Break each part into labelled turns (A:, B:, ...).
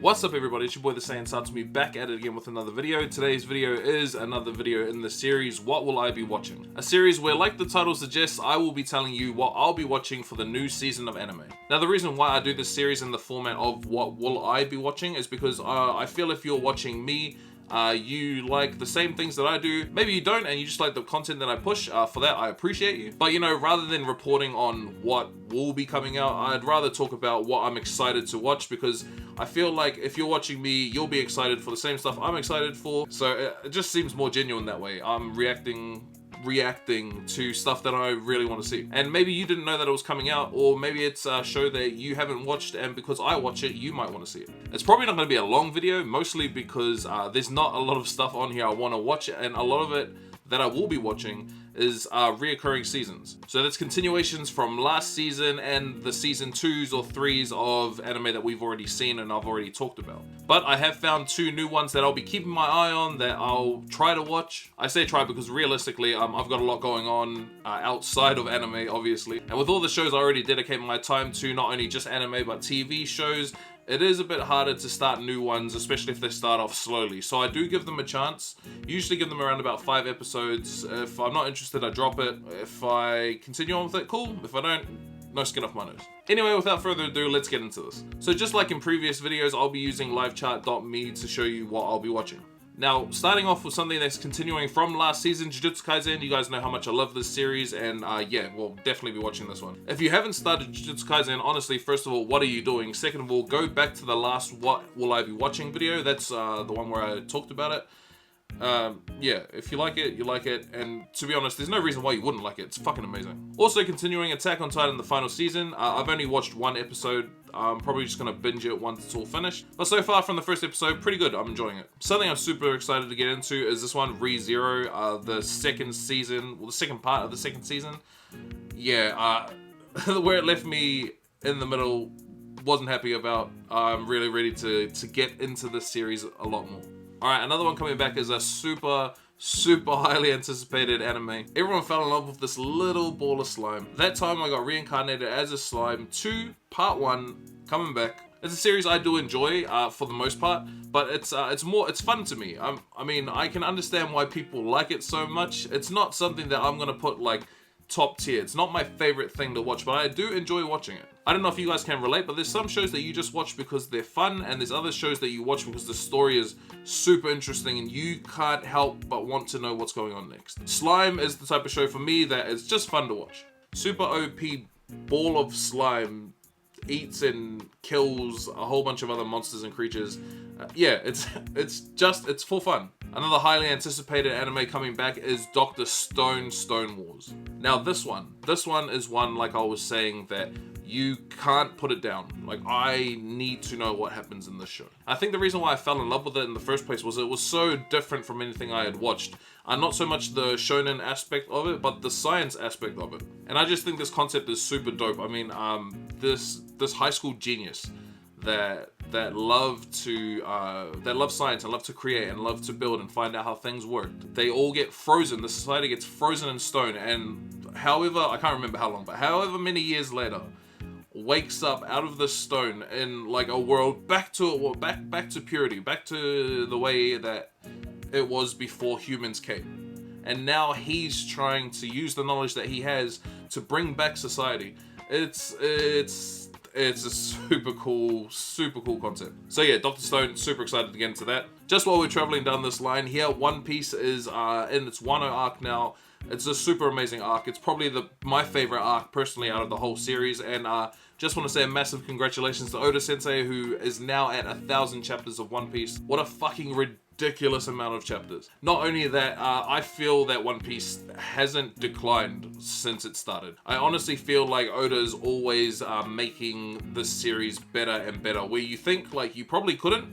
A: What's up everybody, it's your boy the Saiyan Satsumi back at it again with another video. Today's video is another video in the series What Will I Be Watching? A series where, like the title suggests, I will be telling you what I'll be watching for the new season of anime. Now the reason why I do this series in the format of What Will I Be Watching is because I feel if you're watching me, you like the same things that I do. Maybe you don't and you just like the content that I push. For that I appreciate you. But you know, rather than reporting on what will be coming out, I'd rather talk about what I'm excited to watch, because I feel like if you're watching me, you'll be excited for the same stuff I'm excited for. So it just seems more genuine that way. I'm reacting to stuff that I really want to see. And maybe you didn't know that it was coming out, or maybe it's a show that you haven't watched, and because I watch it, you might want to see it. It's probably not going to be a long video, mostly because there's not a lot of stuff on here I want to watch, and a lot of it that I will be watching is reoccurring seasons. So that's continuations from last season and the season 2s or 3s of anime that we've already seen and I've already talked about. But I have found 2 new ones that I'll be keeping my eye on, that I'll try to watch. I say try because realistically, I've got a lot going on outside of anime, obviously. And with all the shows I already dedicate my time to, not only just anime but TV shows, it is a bit harder to start new ones, especially if they start off slowly. So I do give them a chance. Usually give them around about 5 episodes. If I'm not interested, I drop it. If I continue on with it, cool. If I don't, no skin off my nose. Anyway, without further ado, let's get into this. So just like in previous videos, I'll be using livechart.me to show you what I'll be watching. Now, starting off with something that's continuing from last season, Jujutsu Kaisen. You guys know how much I love this series, and yeah, we'll definitely be watching this one. If you haven't started Jujutsu Kaisen, honestly, first of all, what are you doing? Second of all, go back to the last What Will I Be Watching video. That's the one where I talked about it. Yeah, if you like it, you like it, and to be honest, there's no reason why you wouldn't like it. It's fucking amazing. Also, continuing Attack on Titan, the final season. I've only watched 1 episode. I'm probably just gonna binge it once it's all finished. But so far from the first episode, pretty good. I'm enjoying it. Something I'm super excited to get into is this one, ReZero, the second season, well, the second part of the second season. Yeah, where it left me in the middle, wasn't happy about. I'm really ready to get into this series a lot more. Alright, another one coming back is a super highly anticipated anime. Everyone fell in love with this little ball of slime. That time I got reincarnated as a slime. 2, part 1, coming back. It's a series I do enjoy for the most part, but it's fun to me. I mean, I can understand why people like it so much. It's not something that I'm gonna put like top tier. It's not my favorite thing to watch, but I do enjoy watching it. I don't know if you guys can relate, but there's some shows that you just watch because they're fun, and there's other shows that you watch because the story is super interesting and you can't help but want to know what's going on next. Slime is the type of show for me that is just fun to watch. Super OP ball of slime eats and kills a whole bunch of other monsters and creatures. Yeah, it's for fun. Another highly anticipated anime coming back is Dr. Stone Wars. Now this one is one, like I was saying, that you can't put it down. Like, I need to know what happens in this show. I think the reason why I fell in love with it in the first place was it was so different from anything I had watched. Not so much the shonen aspect of it, but the science aspect of it. And I just think this concept is super dope. I mean, this high school genius that love science and love to create and love to build and find out how things work. They all get frozen. The society gets frozen in stone, and however, I can't remember how long, but however many years later, wakes up out of the stone in like a world back to purity, back to the way that it was before humans came. And now he's trying to use the knowledge that he has to bring back society. It's a super cool concept. So yeah, Dr. Stone, super excited to get into that. Just while we're traveling down this line here, One Piece is in its Wano arc now. It's a super amazing arc. It's probably my favorite arc personally out of the whole series, and just want to say a massive congratulations to Oda Sensei, who is now at 1,000 chapters of One Piece. What a fucking ridiculous amount of chapters. Not only that, I feel that One Piece hasn't declined since it started. I honestly feel like Oda's always making this series better and better, where you think like you probably couldn't,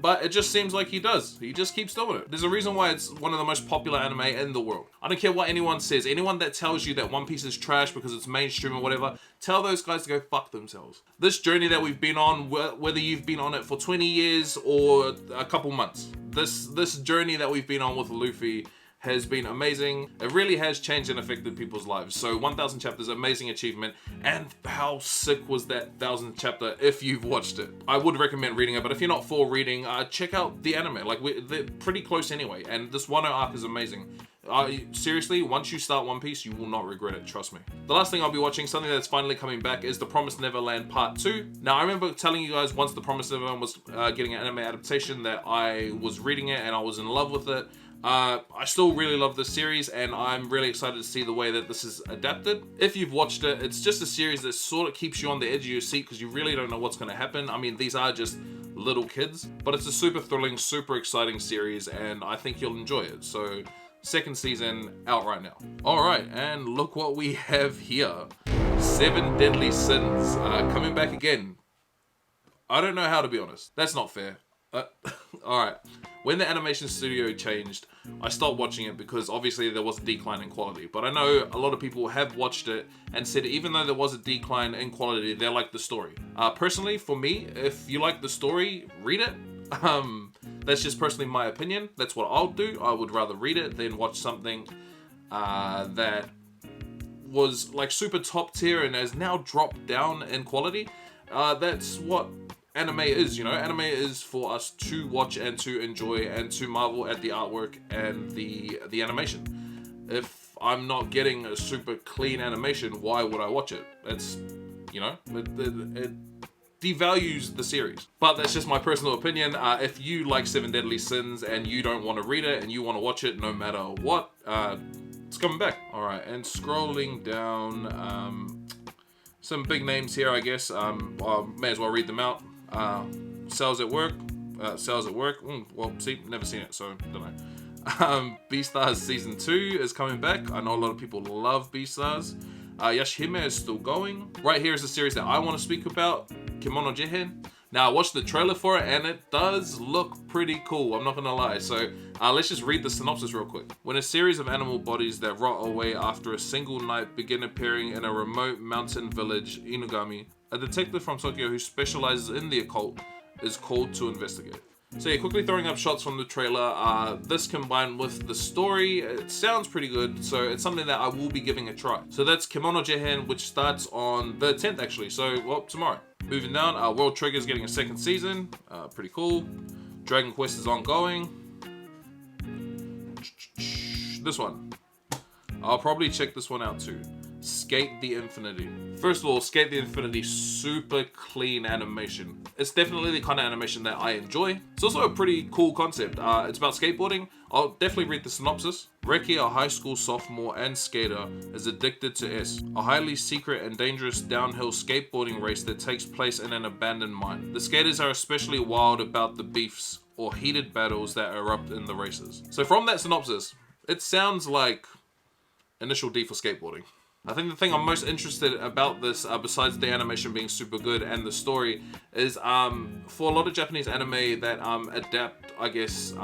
A: but it just seems like he does. He just keeps doing it. There's a reason why it's one of the most popular anime in the world. I don't care what anyone says. Anyone that tells you that One Piece is trash because it's mainstream or whatever, tell those guys to go fuck themselves. This journey that we've been on, whether you've been on it for 20 years or a couple months, this journey that we've been on with Luffy has been amazing. It really has changed and affected people's lives. So 1000 chapters, amazing achievement. And how sick was that 1000th chapter if you've watched it? I would recommend reading it, but if you're not for reading, check out the anime. Like, they're pretty close anyway. And this Wano arc is amazing. Seriously, once you start One Piece, you will not regret it, trust me. The last thing I'll be watching, something that's finally coming back, is The Promised Neverland Part 2. Now, I remember telling you guys once The Promised Neverland was getting an anime adaptation that I was reading it and I was in love with it. I still really love this series, and I'm really excited to see the way that this is adapted. If you've watched it, it's just a series that sort of keeps you on the edge of your seat because you really don't know what's going to happen. I mean, these are just little kids, but it's a super thrilling, super exciting series, and I think you'll enjoy it. So, second season out right now. Alright, and look what we have here. 7 Deadly Sins coming back again. I don't know how, to be honest. That's not fair. Alright, when the animation studio changed, I stopped watching it because obviously there was a decline in quality. But I know a lot of people have watched it and said even though there was a decline in quality, they like the story. Personally, for me, if you like the story, read it. That's just personally my opinion. That's what I'll do. I would rather read it than watch something that was like super top tier and has now dropped down in quality. That's what anime is, you know. Anime is for us to watch and to enjoy and to marvel at the artwork and the animation. If I'm not getting a super clean animation, why would I watch it? It's, you know, it devalues the series. But that's just my personal opinion. If you like 7 Deadly Sins and you don't want to read it and you want to watch it no matter what, it's coming back. Alright, and scrolling down, some big names here, I guess. I may as well read them out. Cells at Work. Well, see, never seen it, so don't know. Beastars Season 2 is coming back. I know a lot of people love Beastars. Yashihime is still going. Right here is a series that I want to speak about, Kemono Jihen. Now, I watched the trailer for it, and it does look pretty cool, I'm not gonna lie. So, let's just read the synopsis real quick. When a series of animal bodies that rot away after a single night begin appearing in a remote mountain village, Inugami, a detective from Tokyo who specializes in the occult is called to investigate. So yeah, quickly throwing up shots from the trailer. This combined with the story, it sounds pretty good, so it's something that I will be giving a try. So that's Kemono Jihen, which starts on the 10th actually, so well, tomorrow. Moving down, World Trigger is getting a second season, pretty cool. Dragon Quest is ongoing. This one, I'll probably check this one out too. Skate the Infinity. First of all, Skate the Infinity, super clean animation. It's definitely the kind of animation that I enjoy. It's also a pretty cool concept. It's about skateboarding. I'll definitely read the synopsis. Reki, a high school sophomore and skater, is addicted to S, a highly secret and dangerous downhill skateboarding race that takes place in an abandoned mine. The skaters are especially wild about the beefs or heated battles that erupt in the races. So from that synopsis, it sounds like Initial D for skateboarding. I think the thing I'm most interested about this, besides the animation being super good and the story, is for a lot of Japanese anime that adapt, I guess,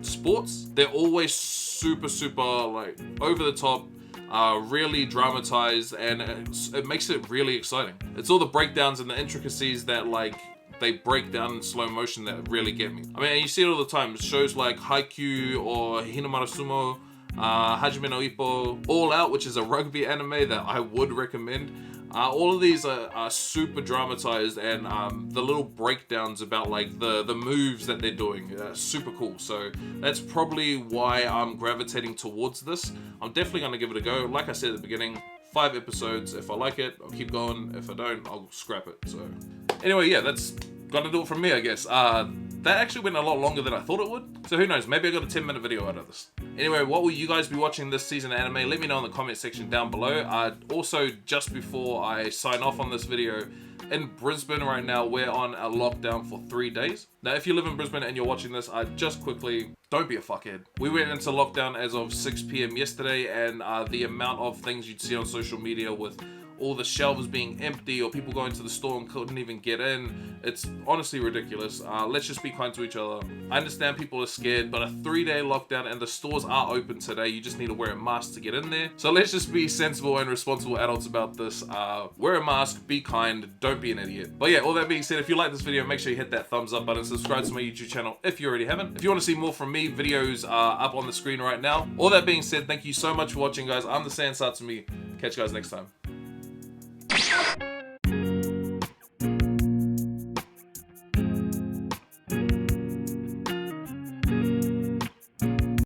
A: sports, they're always super like over the top, really dramatized, and it makes it really exciting. It's all the breakdowns and the intricacies that like they break down in slow motion that really get me. I mean, you see it all the time. Shows like Haikyuu or Hinamaru Sumo, Hajime no Ippo, All Out, which is a rugby anime that I would recommend. All of these are super dramatized, and the little breakdowns about like the moves that they're doing, super cool. So that's probably why I'm gravitating towards this. I'm definitely gonna give it a go. Like I said at the beginning, 5 episodes. If I like it, I'll keep going. If I don't, I'll scrap it. So anyway, yeah, that's gonna do it from me, I guess. That actually went a lot longer than I thought it would. So who knows, maybe I got a 10-minute video out of this. Anyway, what will you guys be watching this season of anime? Let me know in the comment section down below. Also, just before I sign off on this video, in Brisbane right now, we're on a lockdown for 3 days. Now, if you live in Brisbane and you're watching this, just quickly, don't be a fuckhead. We went into lockdown as of 6 PM yesterday, and the amount of things you'd see on social media with all the shelves being empty or people going to the store and couldn't even get in. It's honestly ridiculous. Let's just be kind to each other. I understand people are scared, but a 3-day lockdown and the stores are open today. You just need to wear a mask to get in there. So let's just be sensible and responsible adults about this. Wear a mask, be kind, don't be an idiot. But yeah, all that being said, if you like this video, make sure you hit that thumbs up button, subscribe to my YouTube channel if you already haven't. If you want to see more from me, videos are up on the screen right now. All that being said, thank you so much for watching, guys. I'm the Sand Satsumi. Catch you guys next time.